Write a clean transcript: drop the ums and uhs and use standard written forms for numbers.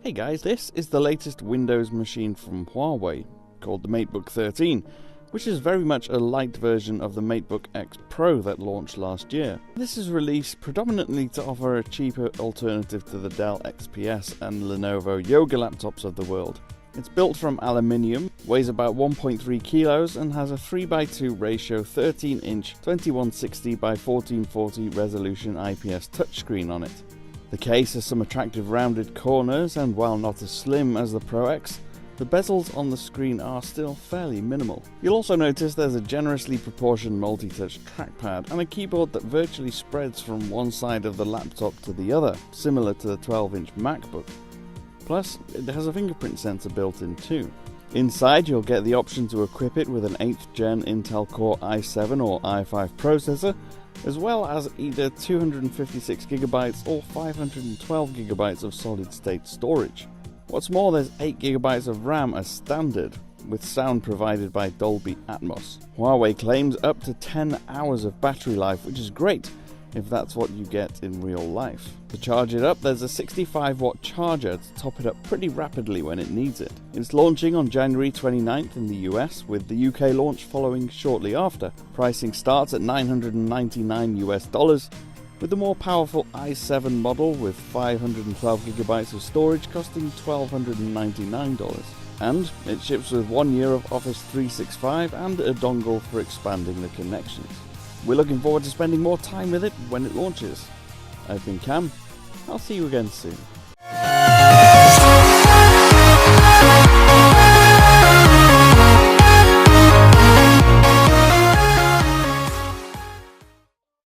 Hey guys, this is the latest Windows machine from Huawei, called the MateBook 13, which is very much a light version of the MateBook X Pro that launched last year. This is released predominantly to offer a cheaper alternative to the Dell XPS and Lenovo Yoga laptops of the world. It's built from aluminium, weighs about 1.3 kilos and has a 3:2 ratio 13-inch 2160 by 1440 resolution IPS touchscreen on it. The case has some attractive rounded corners, and while not as slim as the Pro X, the bezels on the screen are still fairly minimal. You'll also notice there's a generously proportioned multi-touch trackpad and a keyboard that virtually spreads from one side of the laptop to the other, similar to the 12-inch MacBook. Plus, it has a fingerprint sensor built in too. Inside, you'll get the option to equip it with an 8th gen Intel Core i7 or i5 processor, as well as either 256GB or 512GB of solid-state storage. What's more, there's 8GB of RAM as standard, with sound provided by Dolby Atmos. Huawei claims up to 10 hours of battery life, which is great if that's what you get in real life. To charge it up, there's a 65-watt charger to top it up pretty rapidly when it needs it. It's launching on January 29th in the US, with the UK launch following shortly after. Pricing starts at $999, with the more powerful i7 model with 512GB of storage costing $1,299. And it ships with 1 year of Office 365 and a dongle for expanding the connections. We're looking forward to spending more time with it when it launches. I've been Cam. I'll see you again soon.